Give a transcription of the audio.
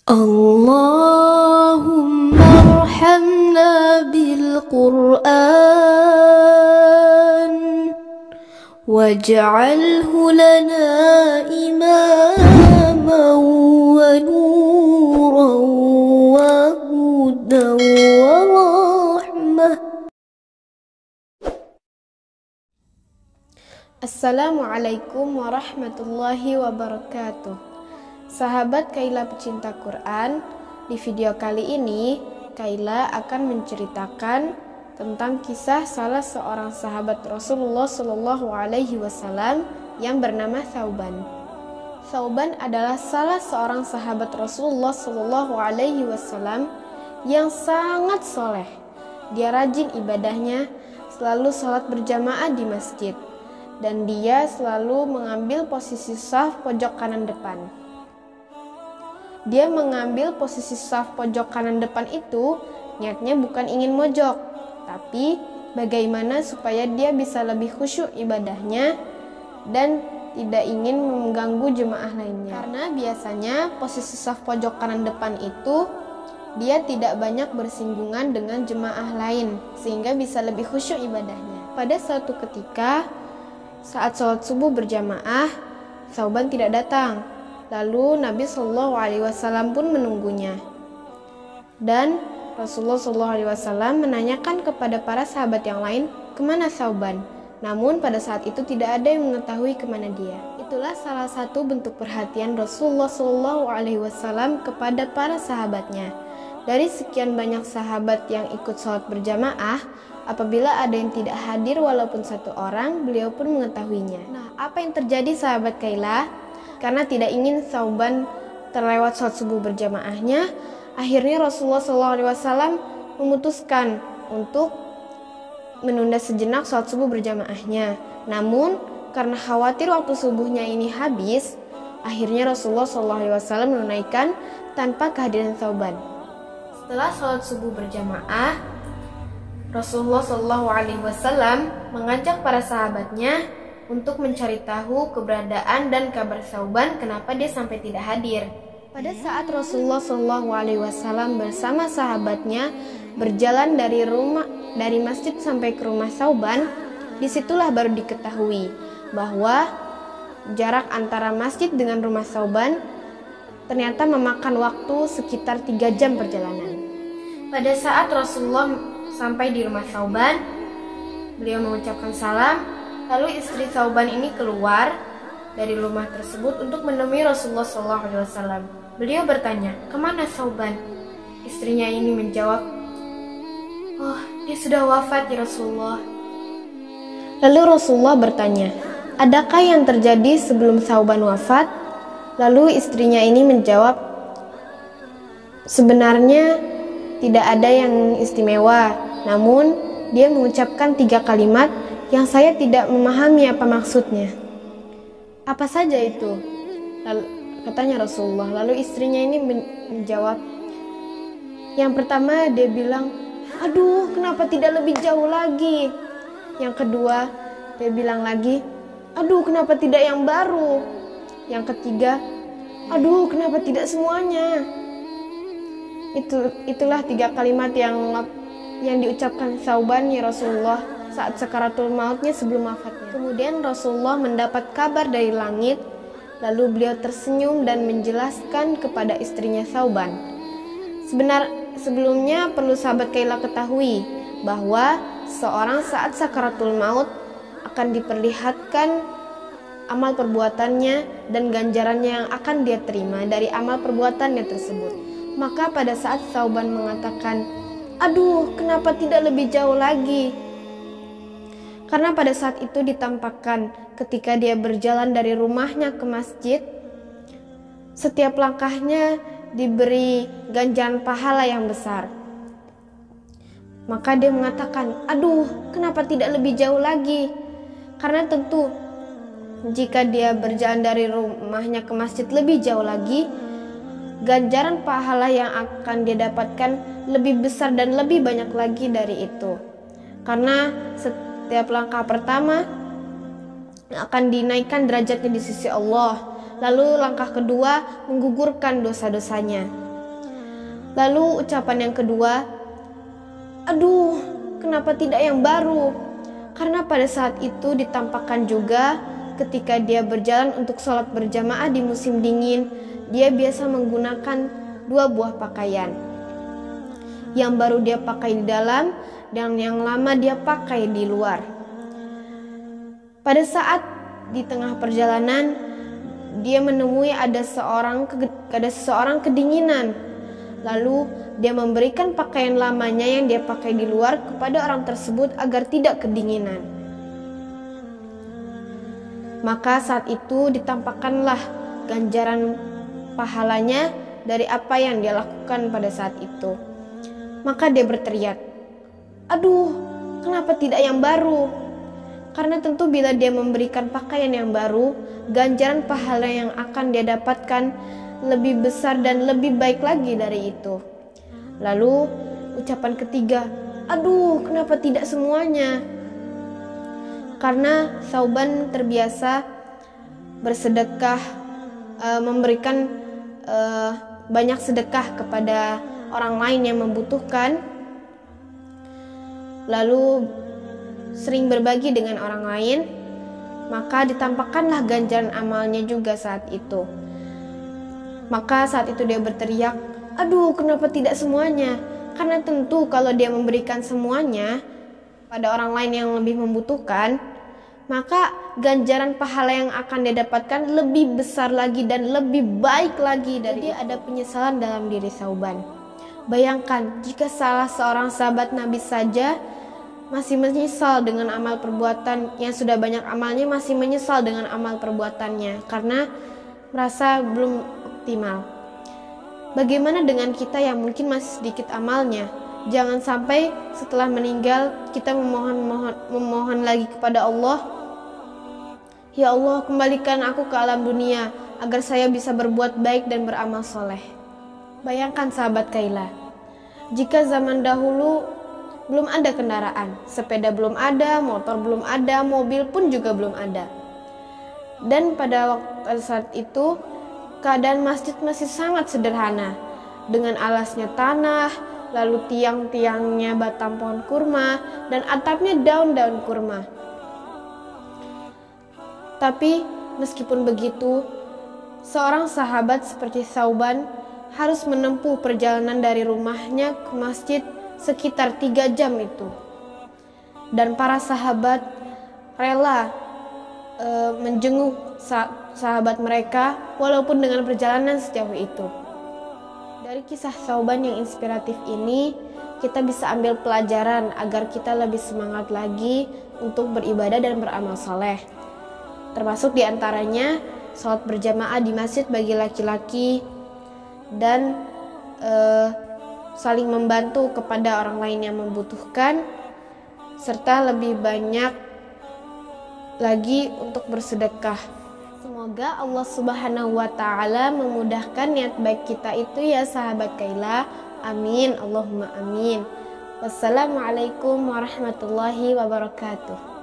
Allahumma arhamna bil Qur'an waj'alhu lana imaman wa nuran wa hudan wa rahmah. Assalamualaikum warahmatullahi wabarakatuh. Sahabat Kaila pecinta Quran, di video kali ini Kaila akan menceritakan tentang kisah salah seorang sahabat Rasulullah Shallallahu Alaihi Wasallam yang bernama Thauban. Thauban adalah salah seorang sahabat Rasulullah Shallallahu Alaihi Wasallam yang sangat soleh. Dia rajin ibadahnya, selalu sholat berjamaah di masjid, dan dia selalu mengambil posisi saf pojok kanan depan. Dia mengambil posisi saf pojok kanan depan itu niatnya bukan ingin mojok, tapi bagaimana supaya dia bisa lebih khusyuk ibadahnya dan tidak ingin mengganggu jemaah lainnya. Karena biasanya posisi saf pojok kanan depan itu dia tidak banyak bersinggungan dengan jemaah lain sehingga bisa lebih khusyuk ibadahnya. Pada suatu ketika saat sholat subuh berjamaah, Thauban tidak datang. Lalu Nabi Shallallahu Alaihi Wasallam pun menunggunya. Dan Rasulullah Shallallahu Alaihi Wasallam menanyakan kepada para sahabat yang lain, kemana Thauban? Namun pada saat itu tidak ada yang mengetahui kemana dia. Itulah salah satu bentuk perhatian Rasulullah Shallallahu Alaihi Wasallam kepada para sahabatnya. Dari sekian banyak sahabat yang ikut sholat berjamaah, apabila ada yang tidak hadir walaupun satu orang, beliau pun mengetahuinya. Nah, apa yang terjadi sahabat Kaila? Karena tidak ingin Thauban terlewat sholat subuh berjamaahnya, akhirnya Rasulullah SAW memutuskan untuk menunda sejenak sholat subuh berjamaahnya. Namun karena khawatir waktu subuhnya ini habis, akhirnya Rasulullah SAW menunaikan tanpa kehadiran Thauban. Setelah sholat subuh berjamaah, Rasulullah SAW mengajak para sahabatnya untuk mencari tahu keberadaan dan kabar Thauban, kenapa dia sampai tidak hadir. Pada saat Rasulullah SAW bersama sahabatnya berjalan dari masjid sampai ke rumah Thauban, disitulah baru diketahui bahwa jarak antara masjid dengan rumah Thauban ternyata memakan waktu sekitar 3 jam perjalanan. Pada saat Rasulullah sampai di rumah Thauban, beliau mengucapkan salam. Lalu istri Thauban ini keluar dari rumah tersebut untuk menemui Rasulullah SAW. Beliau bertanya, kemana Thauban? Istrinya ini menjawab, oh, dia sudah wafat ya Rasulullah. Lalu Rasulullah bertanya, adakah yang terjadi sebelum Thauban wafat? Lalu istrinya ini menjawab, sebenarnya tidak ada yang istimewa, namun dia mengucapkan 3 kalimat yang saya tidak memahami apa maksudnya. Apa saja itu? Lalu, katanya Rasulullah. Lalu istrinya ini menjawab, yang pertama dia bilang, aduh kenapa tidak lebih jauh lagi. Yang kedua dia bilang lagi, aduh kenapa tidak yang baru. Yang ketiga, aduh kenapa tidak semuanya. Itulah 3 kalimat yang diucapkan Thauban ya Rasulullah saat sakaratul mautnya sebelum wafatnya. Kemudian Rasulullah mendapat kabar dari langit, lalu beliau tersenyum dan menjelaskan kepada istrinya Thauban. Sebelumnya perlu sahabat Kaila ketahui bahwa seorang saat sakaratul maut akan diperlihatkan amal perbuatannya dan ganjarannya yang akan dia terima dari amal perbuatannya tersebut. Maka pada saat Thauban mengatakan, aduh kenapa tidak lebih jauh lagi? Karena pada saat itu ditampakkan ketika dia berjalan dari rumahnya ke masjid, setiap langkahnya diberi ganjaran pahala yang besar. Maka dia mengatakan, aduh kenapa tidak lebih jauh lagi? Karena tentu jika dia berjalan dari rumahnya ke masjid lebih jauh lagi, ganjaran pahala yang akan dia dapatkan lebih besar dan lebih banyak lagi dari itu. Karena setiap langkah pertama akan dinaikkan derajatnya di sisi Allah. Lalu langkah kedua menggugurkan dosa-dosanya. Lalu ucapan yang kedua, aduh, kenapa tidak yang baru? Karena pada saat itu ditampakkan juga ketika dia berjalan untuk sholat berjamaah di musim dingin, dia biasa menggunakan 2 buah pakaian. Yang baru dia pakai di dalam dan yang lama dia pakai di luar. Pada saat di tengah perjalanan, dia menemui ada seseorang kedinginan. Lalu dia memberikan pakaian lamanya yang dia pakai di luar kepada orang tersebut agar tidak kedinginan. Maka saat itu ditampakkanlah ganjaran pahalanya dari apa yang dia lakukan pada saat itu. Maka dia berteriak, aduh, kenapa tidak yang baru? Karena tentu bila dia memberikan pakaian yang baru, ganjaran pahala yang akan dia dapatkan lebih besar dan lebih baik lagi dari itu. Lalu ucapan ketiga, aduh, kenapa tidak semuanya? Karena Thauban terbiasa bersedekah, memberikan banyak sedekah kepada orang lain yang membutuhkan, lalu sering berbagi dengan orang lain, maka ditampakkanlah ganjaran amalnya juga saat itu. Maka saat itu dia berteriak, aduh, kenapa tidak semuanya? Karena tentu kalau dia memberikan semuanya pada orang lain yang lebih membutuhkan, maka ganjaran pahala yang akan dia dapatkan lebih besar lagi dan lebih baik lagi. Jadi ada penyesalan dalam diri Thauban. Bayangkan jika salah seorang sahabat Nabi saja masih menyesal dengan amal perbuatan yang sudah banyak amalnya, masih menyesal dengan amal perbuatannya karena merasa belum optimal. Bagaimana dengan kita yang mungkin masih sedikit amalnya? Jangan sampai setelah meninggal kita memohon lagi kepada Allah, ya Allah, kembalikan aku ke alam dunia agar saya bisa berbuat baik dan beramal soleh. Bayangkan sahabat Kaila, jika zaman dahulu belum ada kendaraan, sepeda belum ada, motor belum ada, mobil pun juga belum ada. Dan pada saat itu keadaan masjid masih sangat sederhana, dengan alasnya tanah, lalu tiang-tiangnya batang pohon kurma, dan atapnya daun-daun kurma. Tapi meskipun begitu, seorang sahabat seperti Thauban harus menempuh perjalanan dari rumahnya ke masjid sekitar 3 jam itu. Dan para sahabat rela menjenguk sahabat mereka walaupun dengan perjalanan sejauh itu. Dari kisah Thauban yang inspiratif ini, kita bisa ambil pelajaran agar kita lebih semangat lagi untuk beribadah dan beramal soleh. Termasuk diantaranya sholat berjamaah di masjid bagi laki-laki dan saling membantu kepada orang lain yang membutuhkan, serta lebih banyak lagi untuk bersedekah. Semoga Allah Subhanahu wa Ta'ala memudahkan niat baik kita itu ya sahabat Kaila. Amin, Allahumma amin. Wassalamualaikum warahmatullahi wabarakatuh.